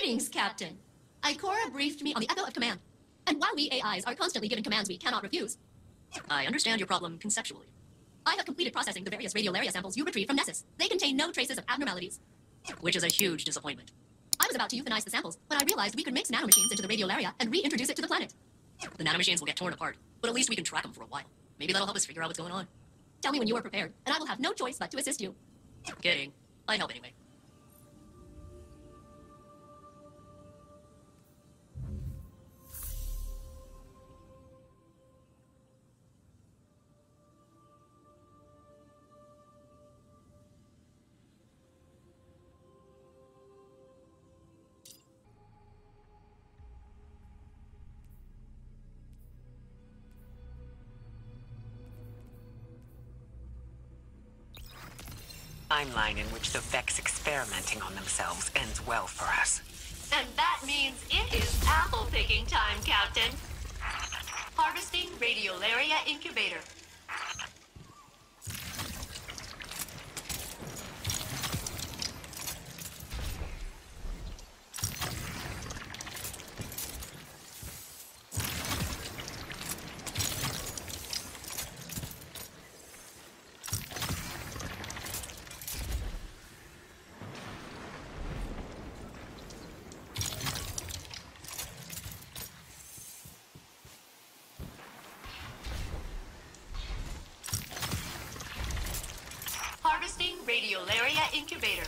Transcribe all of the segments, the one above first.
Greetings, Captain. Ikora briefed me on the echo of command. And while we AIs are constantly given commands we cannot refuse, I understand your problem conceptually. I have completed processing the various radiolaria samples you retrieved from Nessus. They contain no traces of abnormalities, which is a huge disappointment. I was about to euthanize the samples when I realized we could mix nanomachines into the radiolaria and reintroduce it to the planet. The nanomachines will get torn apart, but at least we can track them for a while. Maybe that'll help us figure out what's going on. Tell me when you are prepared, and I will have no choice but to assist you. Kidding. I'd help anyway. Timeline in which the Vex experimenting on themselves ends well for us. And that means it is apple picking time, Captain. Harvesting Radiolaria Incubator. Harvesting Radiolaria Incubator.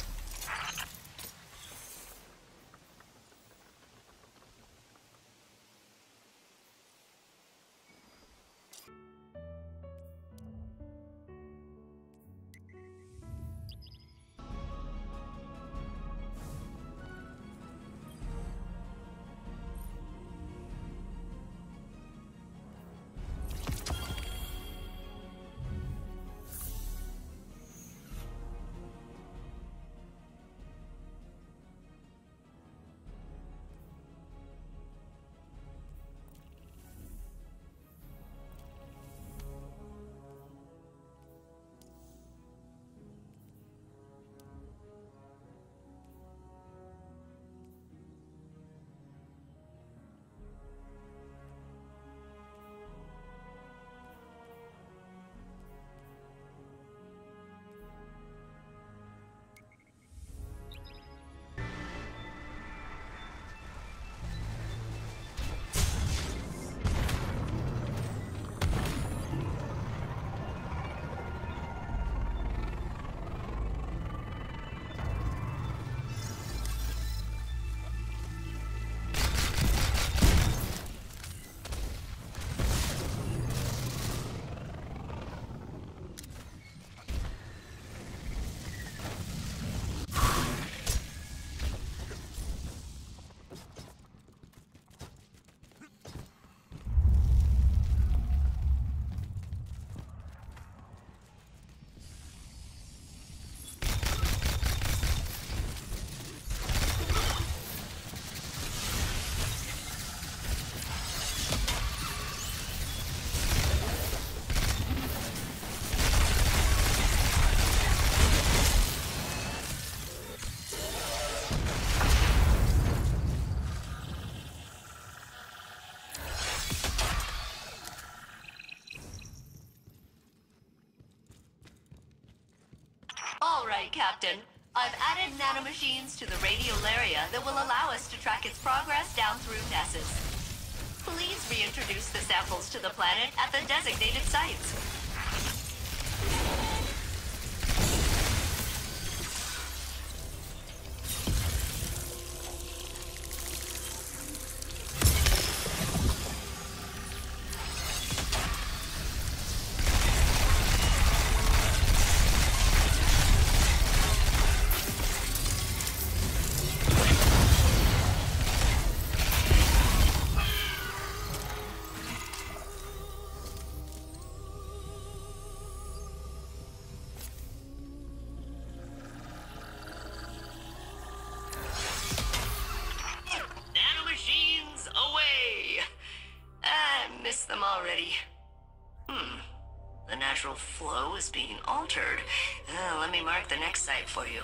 All right, Captain. I've added nanomachines to the Radiolaria that will allow us to track its progress down through Nessus. Please reintroduce the samples to the planet at the designated sites. Them already. The natural flow is being altered. Let me mark the next site for you.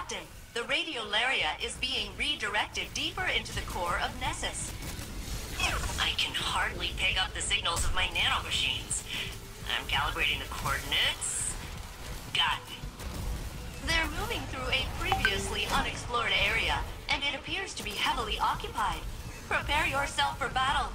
Captain, the Radiolaria is being redirected deeper into the core of Nessus. I can hardly pick up the signals of my nanomachines. I'm calibrating the coordinates. Got it. They're moving through a previously unexplored area, and it appears to be heavily occupied. Prepare yourself for battle.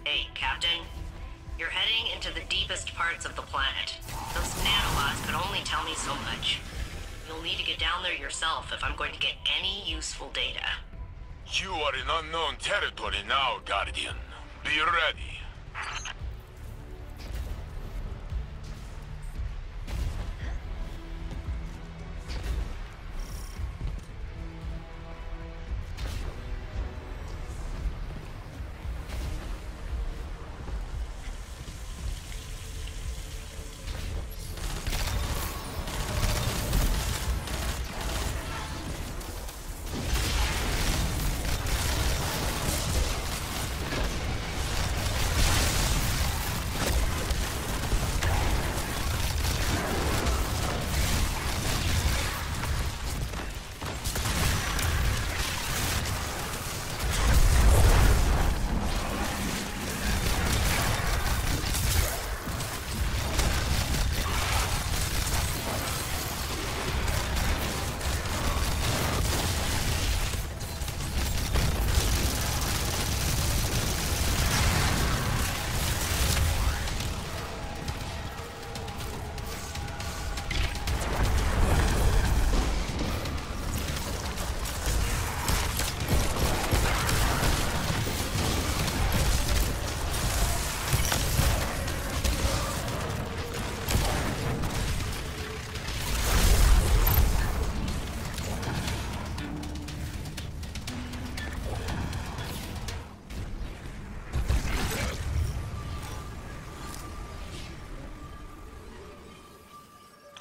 Hey, Captain. You're heading into the deepest parts of the planet. Those nanobots could only tell me so much. You'll need to get down there yourself if I'm going to get any useful data. You are in unknown territory now, Guardian. Be ready.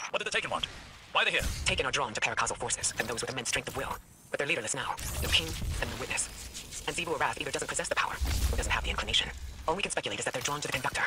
What did the Taken want? Why are they here? Taken are drawn to paracausal forces and those with immense strength of will. But they're leaderless now. The King and the Witness. And Xivu Arath either doesn't possess the power, or doesn't have the inclination. All we can speculate is that they're drawn to the Conductor.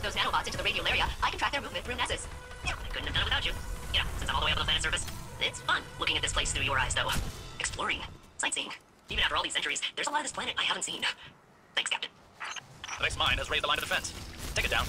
Those nanobots into the Radiolaria, I can track their movement through Nessus. I couldn't have done it without you. Yeah, since I'm all the way up on the planet's surface. It's fun looking at this place through your eyes, though. Exploring, sightseeing. Even after all these centuries, there's a lot of this planet I haven't seen. Thanks, Captain. The next mine has raised the line of defense. Take it down.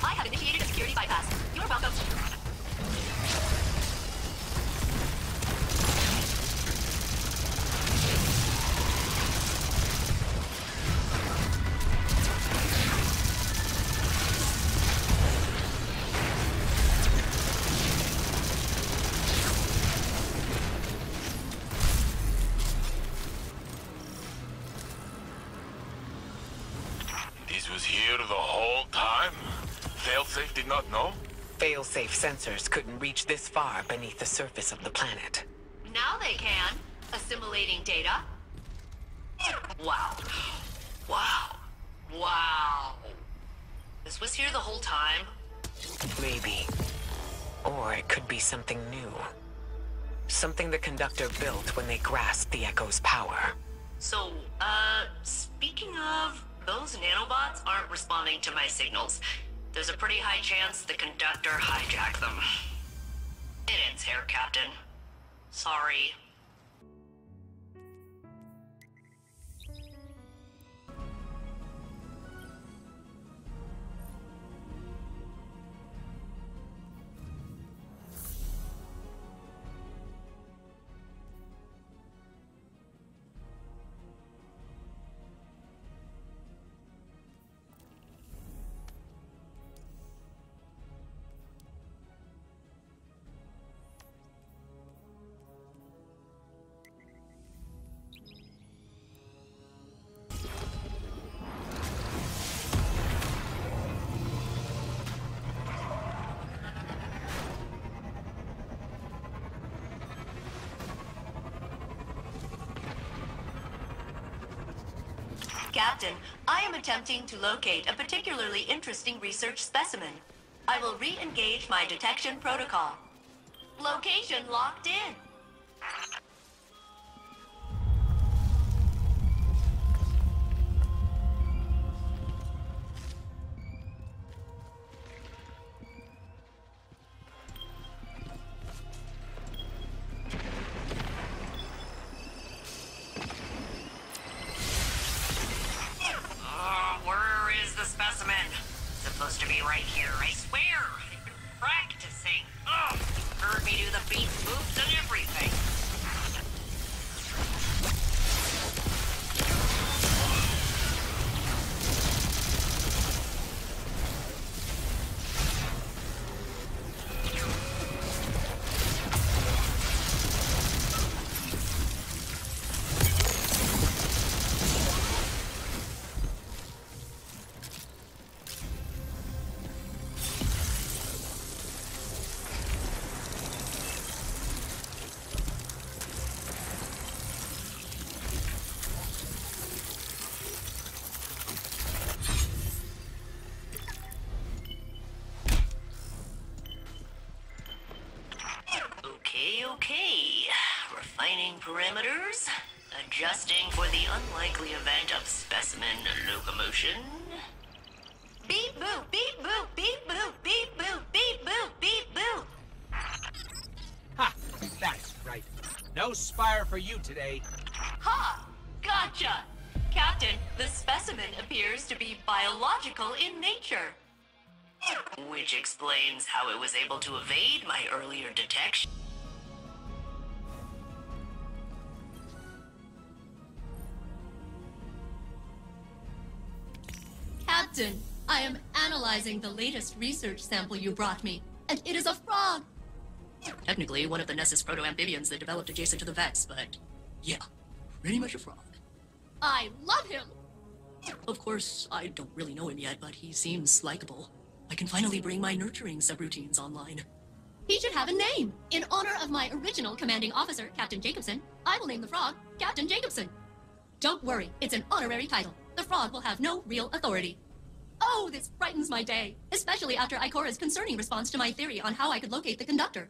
I have initiated a security bypass. You're welcome. Fail-safe sensors couldn't reach this far beneath the surface of the planet. Now they can, assimilating data. Wow. Wow. Wow. This was here the whole time? Maybe. Or it could be something new. Something the Conductor built when they grasped the Echo's power. So, speaking of, those nanobots aren't responding to my signals. There's a pretty high chance the Conductor hijacked them. It ends here, Captain. Sorry. Captain, I am attempting to locate a particularly interesting research specimen. I will re-engage my detection protocol. Location locked in. Where is the specimen? Supposed to be right here, I swear. I've been practicing. Ugh, heard me do the beat moves and everything. Okay. Refining parameters. Adjusting for the unlikely event of specimen locomotion. Beep boop, beep boop, beep boop, beep boop, beep boop, beep boop. Ha! That's right. No Spire for you today. Ha! Gotcha! Captain, the specimen appears to be biological in nature. Which explains how it was able to evade my earlier detection. Captain, I am analyzing the latest research sample you brought me, and it is a frog. Technically, one of the Nessus proto-amphibians that developed adjacent to the Vex, but yeah, pretty much a frog. I love him! Of course, I don't really know him yet, but he seems likable. I can finally bring my nurturing subroutines online. He should have a name. In honor of my original commanding officer, Captain Jacobson, I will name the frog Captain Jacobson. Don't worry, it's an honorary title. The frog will have no real authority. Oh, this brightens my day, especially after Ikora's concerning response to my theory on how I could locate the Conductor.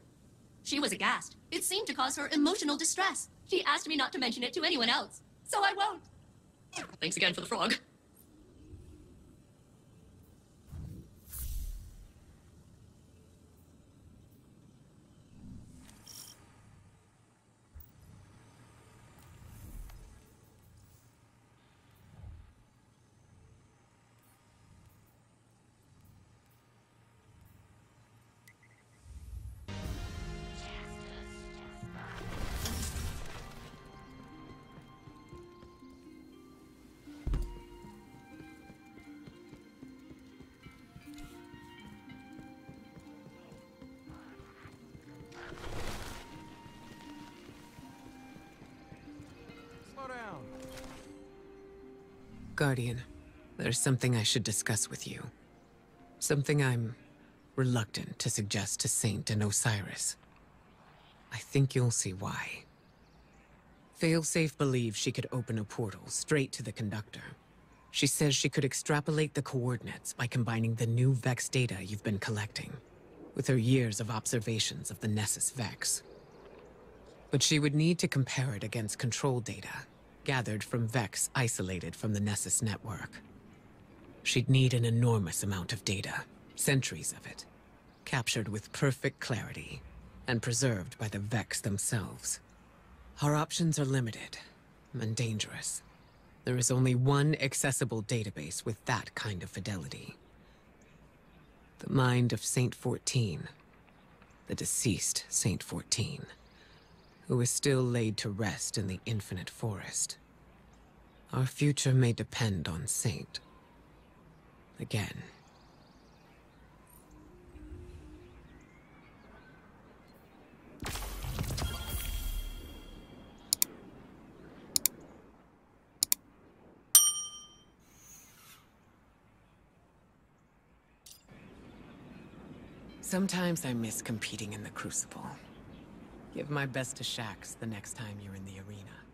She was aghast. It seemed to cause her emotional distress. She asked me not to mention it to anyone else, so I won't. Thanks again for the frog. Guardian, there's something I should discuss with you. Something I'm reluctant to suggest to Saint and Osiris. I think you'll see why. Failsafe believes she could open a portal straight to the conductor. She says she could extrapolate the coordinates by combining the new Vex data you've been collecting with her years of observations of the Nessus Vex. But she would need to compare it against control data gathered from Vex isolated from the Nessus network. She'd need an enormous amount of data, centuries of it, captured with perfect clarity and preserved by the Vex themselves. Our options are limited and dangerous. There is only one accessible database with that kind of fidelity. The mind of Saint 14, the deceased Saint 14, who is still laid to rest in the Infinite Forest. Our future may depend on Saint. Again. Sometimes I miss competing in the Crucible. Give my best to Shaxx the next time you're in the arena.